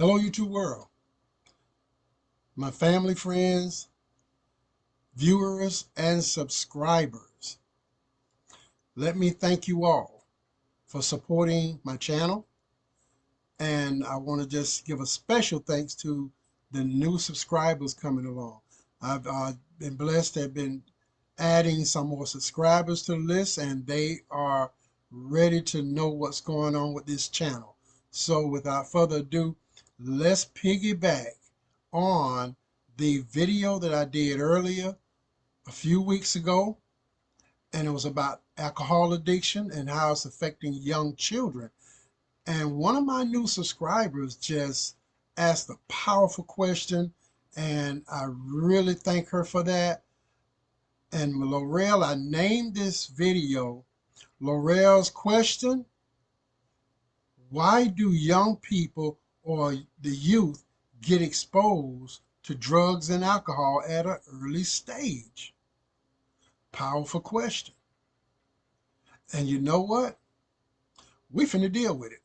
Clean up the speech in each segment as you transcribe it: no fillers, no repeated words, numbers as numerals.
Hello, YouTube world. My family, friends, viewers, and subscribers. Let me thank you all for supporting my channel. And I want to just give a special thanks to the new subscribers coming along. I've been blessed to have been adding some more subscribers to the list, and they are ready to know what's going on with this channel. So without further ado, let's piggyback on the video that I did earlier a few weeks ago, and it was about alcohol addiction and how it's affecting young children. And one of my new subscribers just asked a powerful question, and I really thank her for that. And Laurel, I named this video Laurel's question: why do young people or the youth get exposed to drugs and alcohol at an early stage? Powerful question. And you know what? We finna deal with it.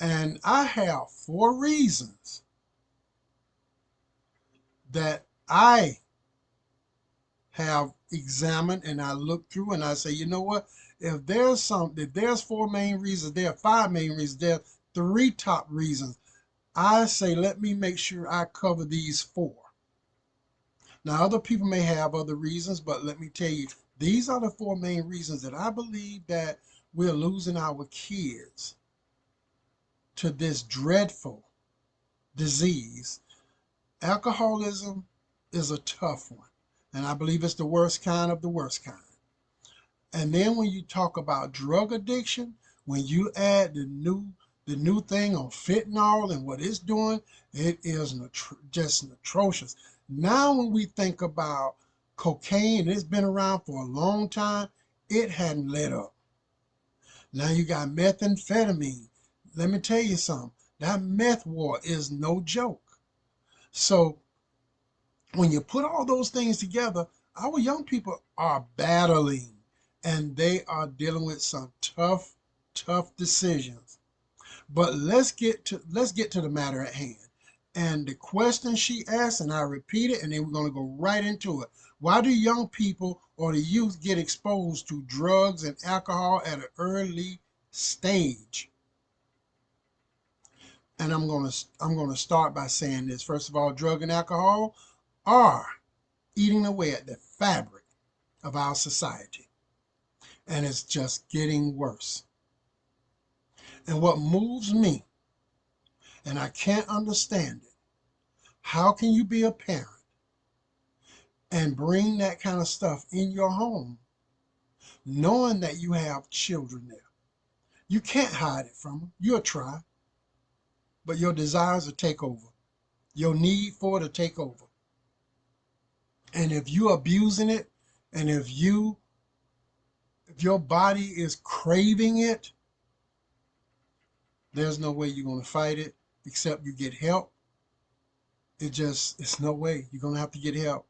And I have 4 reasons that I have examined and I look through and I say, you know what? If there's 4 main reasons, there are 5 main reasons, there are 3 top reasons. I say, let me make sure I cover these 4. Now, other people may have other reasons, but let me tell you, these are the 4 main reasons that I believe that we're losing our kids to this dreadful disease. Alcoholism is a tough one, and I believe it's the worst kind of the worst kind. And then when you talk about drug addiction, when you add the new thing on fentanyl and what it's doing, it is just atrocious. Now when we think about cocaine, it's been around for a long time, it hadn't let up. Now you got methamphetamine. Let me tell you something. That meth war is no joke. So when you put all those things together, our young people are battling and they are dealing with some tough decisions. But let's get to the matter at hand. And the question she asked, and I repeat it, and then we're going to go right into it. Why do young people or the youth get exposed to drugs and alcohol at an early stage? And I'm going to start by saying this. First of all, drug and alcohol are eating away at the fabric of our society. And it's just getting worse. And what moves me, and I can't understand it, how can you be a parent and bring that kind of stuff in your home knowing that you have children there? You can't hide it from them. You'll try, but your desires will take over. Your need for it will take over. And if you're abusing it, and if your body is craving it, there's no way you're going to fight it except you get help. It's no way. You're going to have to get help.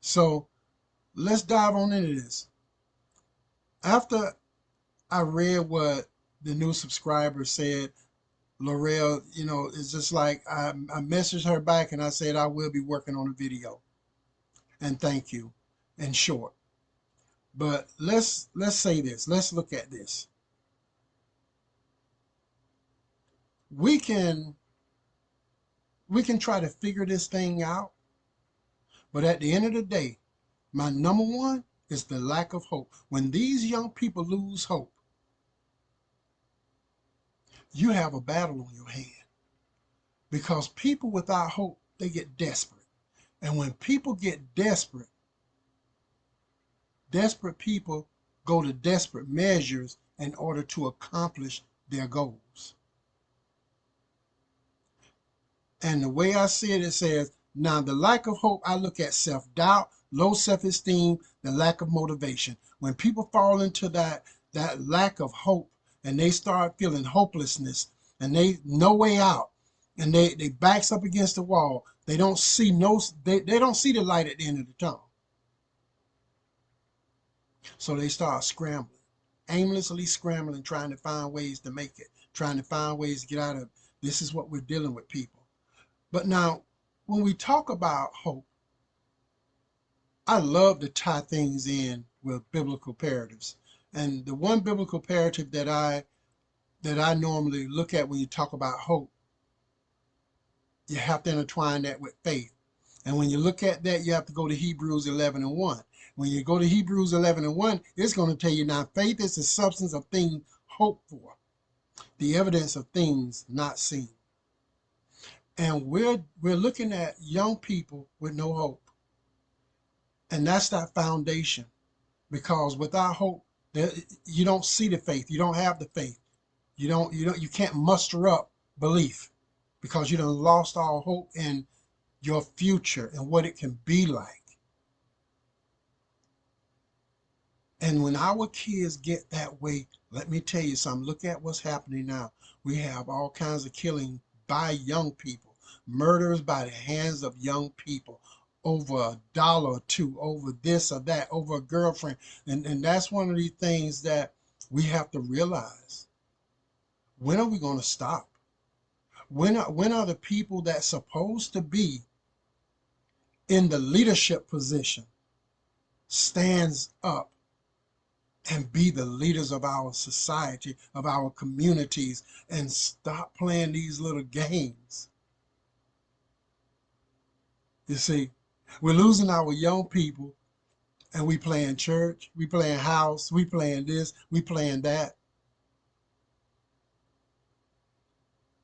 So let's dive on into this. After I read what the new subscriber said, Laurel, it's just like I messaged her back and I said I will be working on a video. And thank you, in short. But let's say this. Let's look at this. We can try to figure this thing out, but at the end of the day, my number one is the lack of hope. When these young people lose hope, you have a battle on your hand. Because people without hope, they get desperate. And when people get desperate people go to desperate measures in order to accomplish their goals. And the way I see it, it says, now the lack of hope, I look at self-doubt, low self-esteem, the lack of motivation. When people fall into that lack of hope and they start feeling hopelessness and they no way out and they backs up against the wall, they don't see they don't see the light at the end of the tunnel. So they start scrambling, aimlessly scrambling, trying to find ways to make it, trying to find ways to get out of This is what we're dealing with, people. But now, when we talk about hope, I love to tie things in with biblical imperatives. And the one biblical imperative that I normally look at when you talk about hope, you have to intertwine that with faith. And when you look at that, you have to go to Hebrews 11:1. When you go to Hebrews 11:1, it's going to tell you now faith is the substance of things hoped for, the evidence of things not seen. And we're looking at young people with no hope. And that's that foundation. Because without hope, you don't see the faith. You don't have the faith. You can't muster up belief because you done lost all hope in your future and what it can be like. And when our kids get that way, let me tell you something. Look at what's happening now. We have all kinds of killing by young people, murders by the hands of young people over $1 or $2, over this or that, over a girlfriend. And that's one of the things that we have to realize. When are we going to stop? When are the people that's supposed to be in the leadership position stands up and be the leaders of our society, of our communities, and stop playing these little games? You see, we're losing our young people, and we playing church, we playing house, we playing this, we playing that.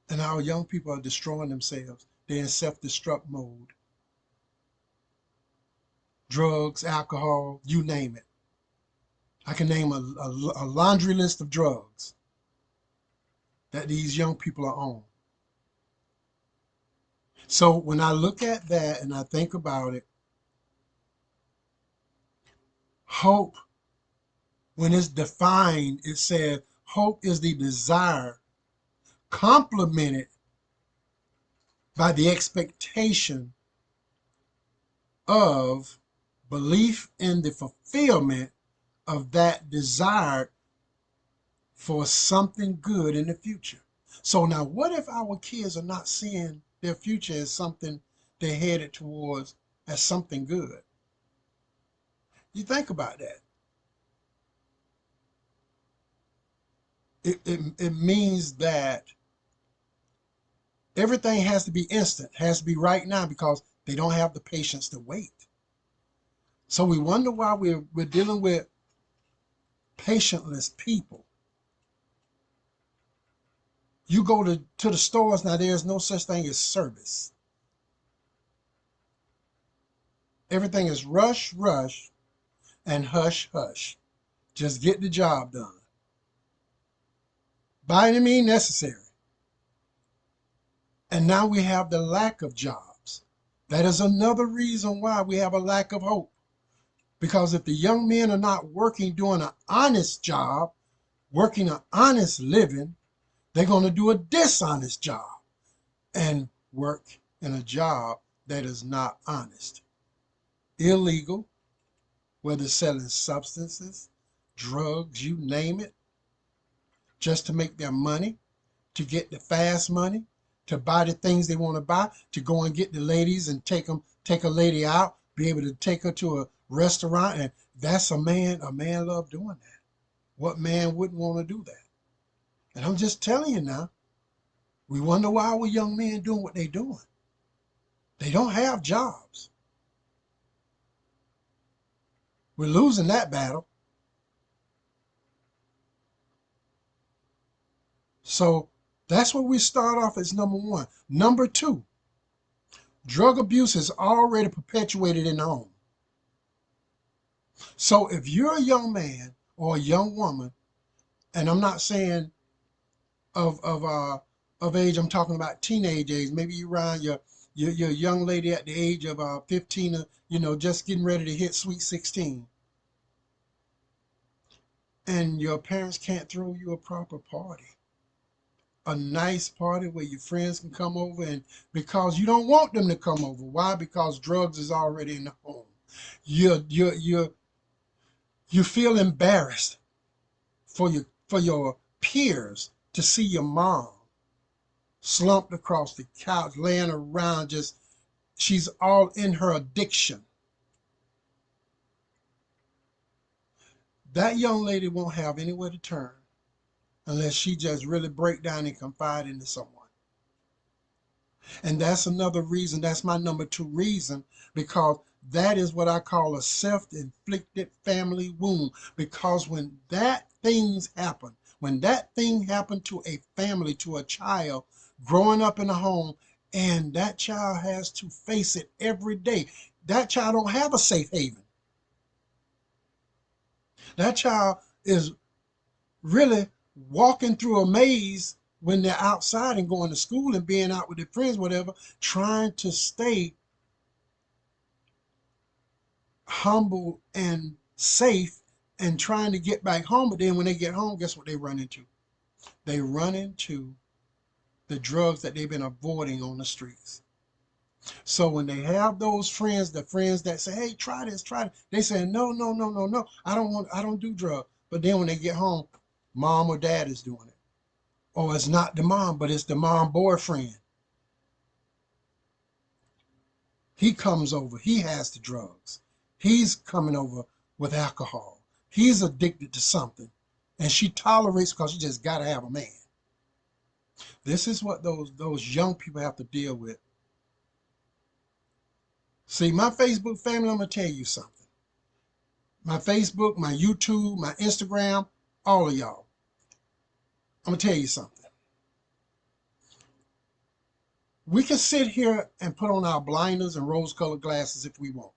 And our young people are destroying themselves. They're in self-destruct mode. Drugs, alcohol, you name it. I can name a laundry list of drugs that these young people are on. So when I look at that and I think about it, hope, when it's defined, it says hope is the desire complemented by the expectation of belief in the fulfillment of that desire for something good in the future. So now what if our kids are not seeing their future as something they're headed towards as something good? You think about that. It means that everything has to be instant, has to be right now because they don't have the patience to wait. So we wonder why we're dealing with patientless people. You go to the stores now, there's no such thing as service. Everything is rush, rush, and hush, hush. Just get the job done. By any means necessary. And now we have the lack of jobs. That is another reason why we have a lack of hope. Because if the young men are not working, doing an honest job, working an honest living, they're going to do a dishonest job and work in a job that is not honest. Illegal, whether selling substances, drugs, you name it, just to make their money, to get the fast money, to buy the things they want to buy, to go and get the ladies and take a lady out, be able to take her to a restaurant. And that's a man love doing that. What man wouldn't want to do that? And I'm just telling you now, we wonder why our young men doing what they're doing. They don't have jobs. We're losing that battle. So that's what we start off as number one. Number two, drug abuse is already perpetuated in the home. So if you're a young man or a young woman, and I'm not saying of age, I'm talking about teenage age. Maybe you're around your young lady at the age of 15, just getting ready to hit sweet 16. And your parents can't throw you a proper party, a nice party where your friends can come over, and because you don't want them to come over. Why? Because drugs is already in the home. You feel embarrassed for your peers to see your mom slumped across the couch, laying around, just she's all in her addiction. That young lady won't have anywhere to turn unless she just really break down and confide into someone. And that's another reason, that's my number two reason, because that is what I call a self-inflicted family wound. Because when that things happen, when that thing happened to a family, to a child growing up in a home, and that child has to face it every day, that child don't have a safe haven. That child is really walking through a maze when they're outside and going to school and being out with their friends, whatever, trying to stay humble and safe and trying to get back home. But then when they get home, guess what they run into? They run into the drugs that they've been avoiding on the streets. So when they have those friends, the friends that say, hey, try this, try it, they say, no, no, no, no, no, I don't do drugs. But then when they get home, mom or dad is doing it. Or it's not the mom, but it's the mom boyfriend. He comes over, he has the drugs. He's coming over with alcohol. He's addicted to something. And she tolerates because she just got to have a man. This is what those young people have to deal with. See, my Facebook family, I'm going to tell you something. My Facebook, my YouTube, my Instagram, all of y'all. I'm going to tell you something. We can sit here and put on our blinders and rose-colored glasses if we want.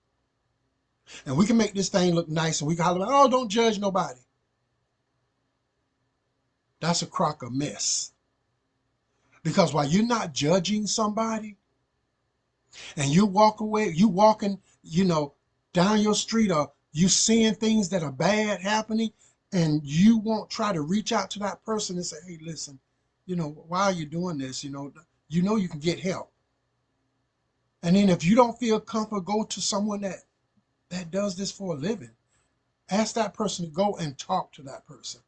And we can make this thing look nice and we can holler, oh, don't judge nobody. That's a crock of mess. Because while you're not judging somebody and you walk away, you walking, down your street, or you seeing things that are bad happening, and you won't try to reach out to that person and say, hey, listen, why are you doing this? You can get help. And then if you don't feel comfortable, go to someone that does this for a living. Ask that person to go and talk to that person.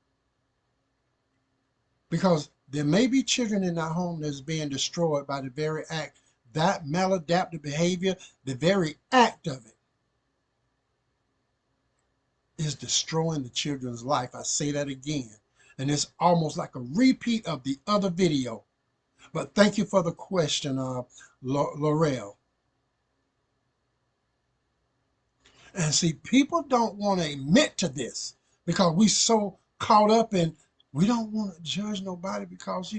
Because there may be children in that home that's being destroyed by the very act, that maladaptive behavior, the very act of it is destroying the children's life. I say that again. And it's almost like a repeat of the other video. But thank you for the question, Laurel. And see, people don't want to admit to this because we so caught up in, we don't want to judge nobody because,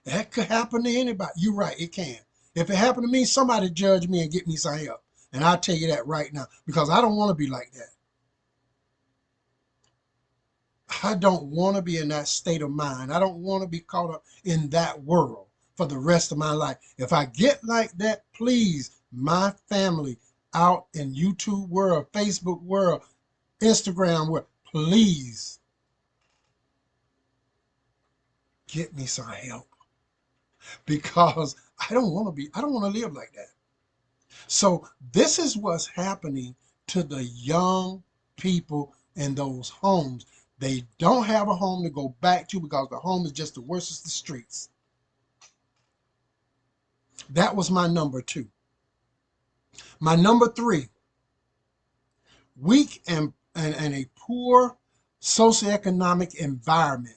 that could happen to anybody. You're right, it can. If it happened to me, somebody judge me and get me some help. And I'll tell you that right now because I don't want to be like that. I don't want to be in that state of mind. I don't want to be caught up in that world for the rest of my life. If I get like that, please, my family out in YouTube world, Facebook world, Instagram world, please get me some help because I don't want to live like that. So this is what's happening to the young people in those homes. They don't have a home to go back to because the home is just the worst of the streets. That was my number two. My number three, weak and a poor socioeconomic environment.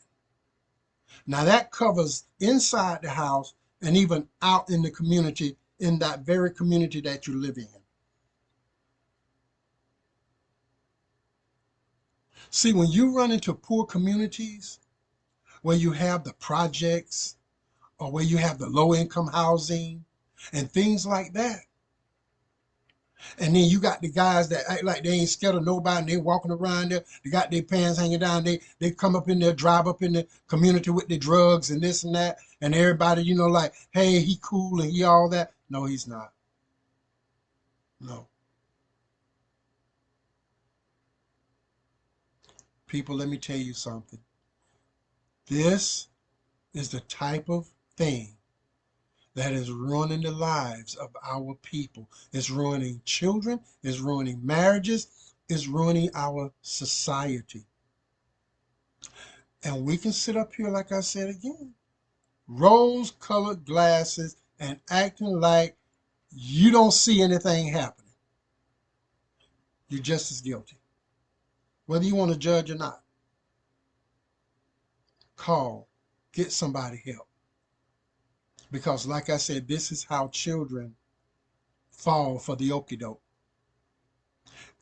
Now that covers inside the house and even out in the community, in that very community that you live in. See, when you run into poor communities, where you have the projects or where you have the low-income housing and things like that, and then you got the guys that act like they ain't scared of nobody and they walking around there, they got their pants hanging down, they come up in there, drive up in the community with the drugs and this and that, and everybody, like, hey, he cool and he all that. No, he's not. No. People, let me tell you something. This is the type of thing that is ruining the lives of our people. It's ruining children, it's ruining marriages, it's ruining our society. And we can sit up here, like I said again, rose-colored glasses and acting like you don't see anything happening. You're just as guilty. Whether you want to judge or not, call, get somebody help. Because like I said, this is how children fall for the okie doke.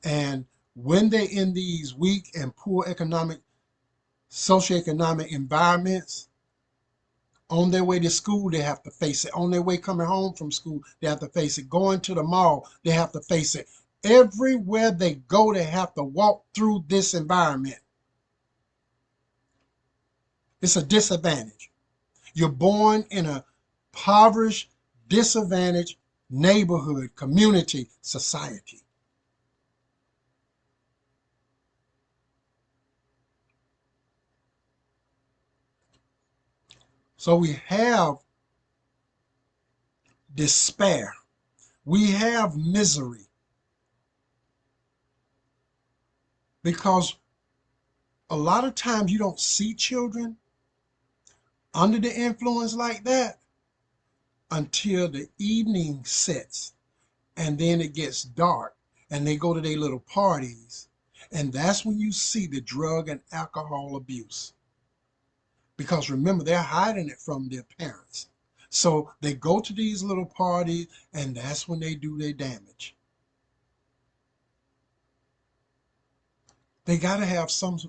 And when they're in these weak and poor economic, socioeconomic environments, on their way to school, they have to face it. On their way coming home from school, they have to face it. Going to the mall, they have to face it. Everywhere they go, they have to walk through this environment. It's a disadvantage. You're born in a impoverished, disadvantaged neighborhood, community, society. So we have despair. We have misery because a lot of times you don't see children under the influence like that until the evening sets and then it gets dark and they go to their little parties, and that's when you see the drug and alcohol abuse. Because remember, they're hiding it from their parents. So they go to these little parties and that's when they do their damage. They got to have some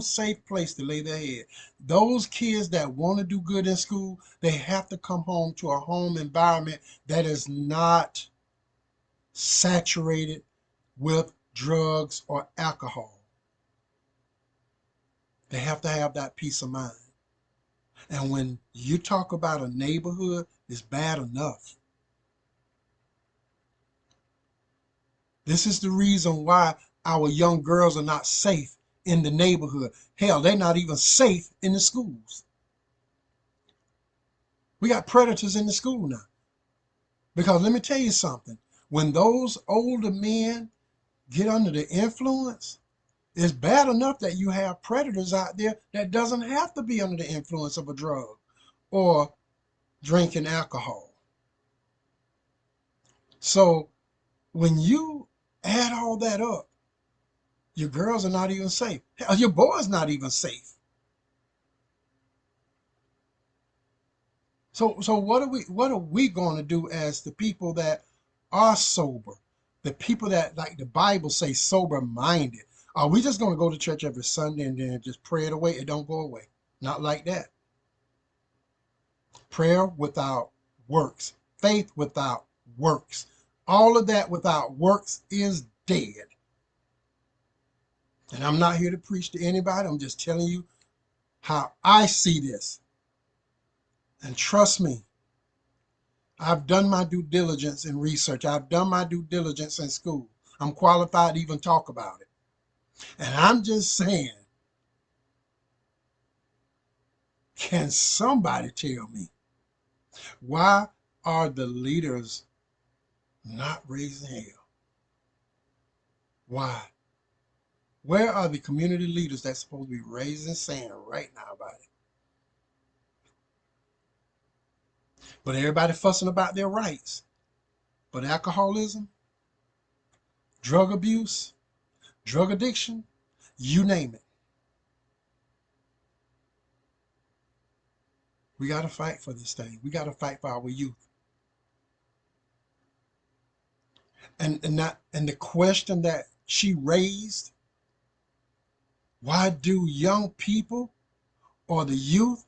safe place to lay their head. Those kids that want to do good in school, they have to come home to a home environment that is not saturated with drugs or alcohol. They have to have that peace of mind. And when you talk about a neighborhood, it's bad enough. This is the reason why our young girls are not safe in the neighborhood. Hell, they're not even safe in the schools. We got predators in the school now. Because let me tell you something. When those older men get under the influence, it's bad enough that you have predators out there that doesn't have to be under the influence of a drug or drinking alcohol. So when you add all that up, your girls are not even safe. Hell, your boy's not even safe. So what are we going to do as the people that are sober, the people that, like the Bible says, sober minded? Are we just going to go to church every Sunday and then just pray it away? It don't go away. Not like that. Prayer without works, faith without works, all of that without works is dead. And I'm not here to preach to anybody. I'm just telling you how I see this. And trust me, I've done my due diligence in research. I've done my due diligence in school. I'm qualified to even talk about it. And I'm just saying, can somebody tell me, why are the leaders not raising hell? Why? Where are the community leaders that's supposed to be raising sand right now about it? But everybody fussing about their rights. But alcoholism, drug abuse, drug addiction, you name it. We got to fight for this thing. We got to fight for our youth. And the question that she raised, why do young people or the youth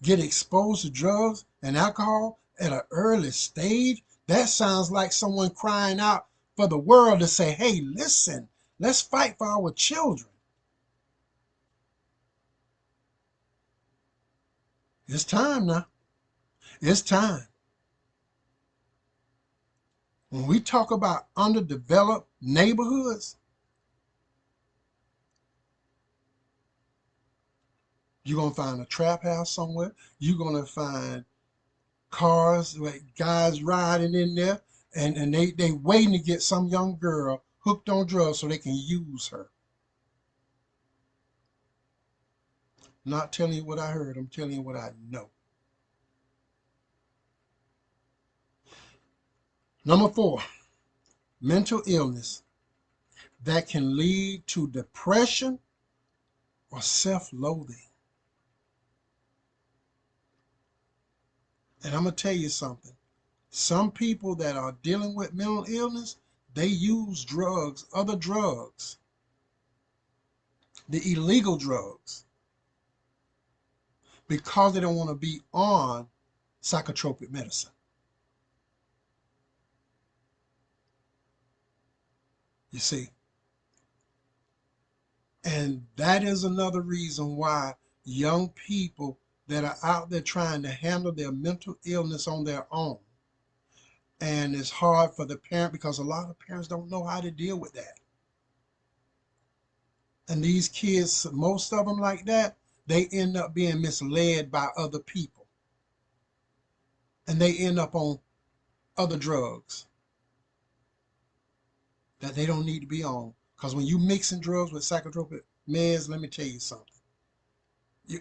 get exposed to drugs and alcohol at an early stage? That sounds like someone crying out for the world to say, hey, listen, let's fight for our children. It's time now. It's time. When we talk about underdeveloped neighborhoods, you're going to find a trap house somewhere. You're going to find cars with guys riding in there, and they waiting to get some young girl hooked on drugs so they can use her. I'm not telling you what I heard. I'm telling you what I know. Number 4, mental illness that can lead to depression or self-loathing. And I'm going to tell you something. Some people that are dealing with mental illness, they use drugs, other drugs, the illegal drugs, because they don't want to be on psychotropic medicine. You see? And that is another reason why young people that are out there trying to handle their mental illness on their own. And it's hard for the parent because a lot of parents don't know how to deal with that. And these kids, most of them like that, they end up being misled by other people. And they end up on other drugs that they don't need to be on. Because when you mixing drugs with psychotropic meds, let me tell you something. You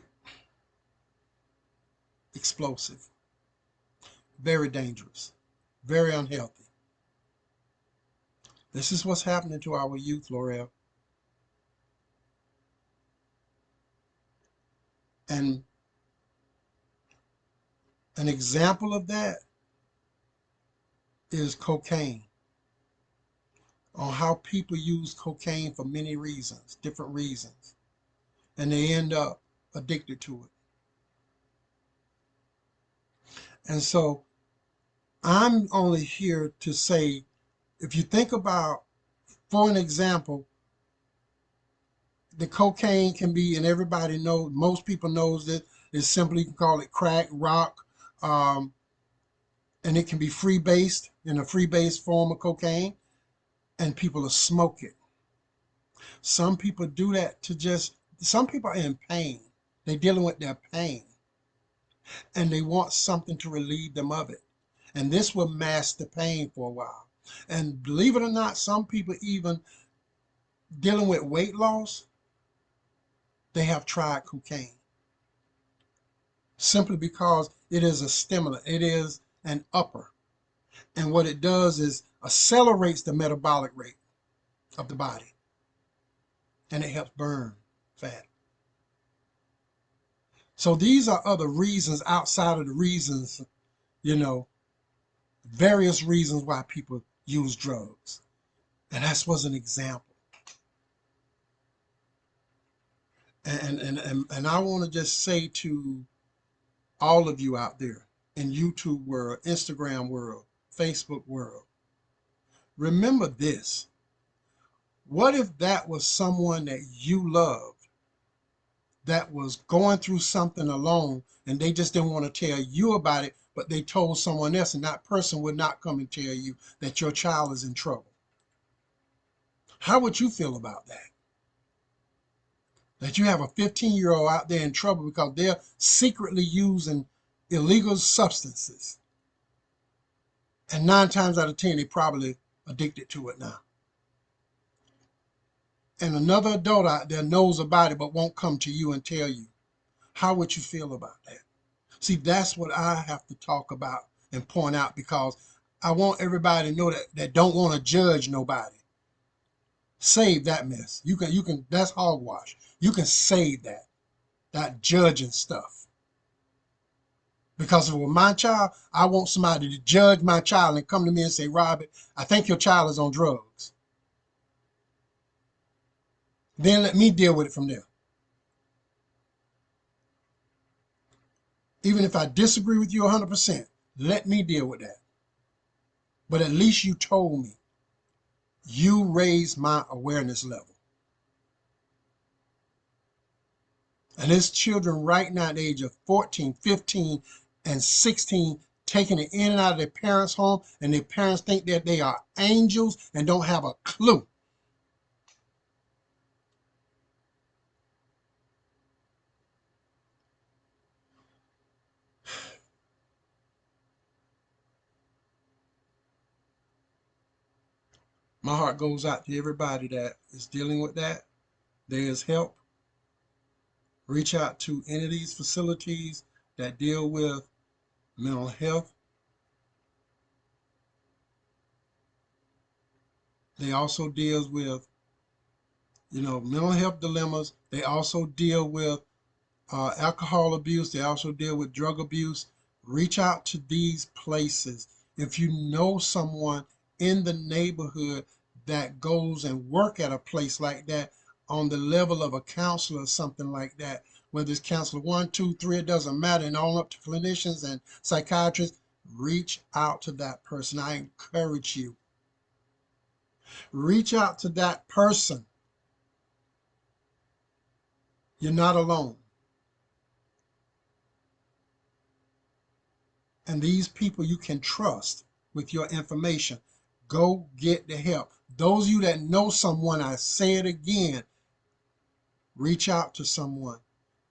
explosive, very dangerous, very unhealthy. This is what's happening to our youth, L'Oreal. And an example of that is cocaine, on how people use cocaine for many reasons, different reasons, and they end up addicted to it. And so I'm only here to say, if you think about, for an example, the cocaine can be, and everybody knows, most people knows that it's simply, you can call it crack, rock, and it can be free-based, in a free-based form of cocaine, and people will smoke it. Some people do that to just, some people are in pain. They're dealing with their pain, and they want something to relieve them of it. And this will mask the pain for a while. And believe it or not, some people even dealing with weight loss, they have tried cocaine. Simply because it is a stimulant. It is an upper. And what it does is accelerates the metabolic rate of the body. And it helps burn fat. So these are other reasons outside of the reasons, various reasons why people use drugs. And that was an example. And I want to just say to all of you out there in YouTube world, Instagram world, Facebook world, remember this. What if that was someone that you loved that was going through something alone and they just didn't want to tell you about it, but they told someone else, and that person would not come and tell you that your child is in trouble? How would you feel about that? That you have a 15-year-old out there in trouble because they're secretly using illegal substances. And 9 times out of 10, they're probably addicted to it now. And another adult out there knows about it but won't come to you and tell you. How would you feel about that? See, that's what I have to talk about and point out, because I want everybody to know that don't want to judge nobody. Save that mess. You can, that's hogwash. You can save that judging stuff. Because if it were my child, I want somebody to judge my child and come to me and say, Robert, I think your child is on drugs. Then let me deal with it from there. Even if I disagree with you 100%, let me deal with that. But at least you told me. You raised my awareness level. And there's children right now at the age of 14, 15, and 16 taking it in and out of their parents' home, and their parents think that they are angels and don't have a clue. My heart goes out to everybody that is dealing with that. There is help. Reach out to any of these facilities that deal with mental health. They also deals with, mental health dilemmas. They also deal with alcohol abuse. They also deal with drug abuse. Reach out to these places. If you know someone in the neighborhood that goes and work at a place like that on the level of a counselor or something like that, whether it's counselor 1, 2, 3, it doesn't matter, and all up to clinicians and psychiatrists, reach out to that person. I encourage you. Reach out to that person. You're not alone. And these people you can trust with your information. Go get the help. Those of you that know someone, I say it again, reach out to someone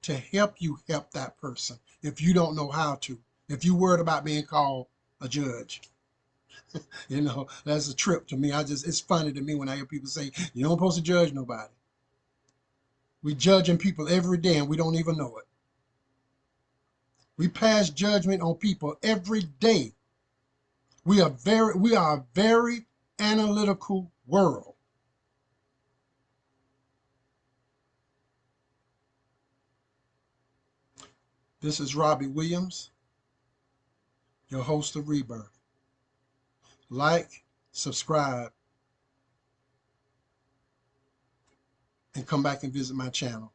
to help you help that person if you don't know how to. If you're worried about being called a judge. That's a trip to me. It's funny to me when I hear people say, you don't supposed to judge nobody. We judging people every day and we don't even know it. We pass judgment on people every day. We are a very analytical world. This is Robbie Williams, your host of Rebirth. Like, subscribe, and come back and visit my channel.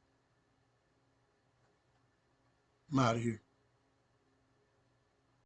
I'm out of here.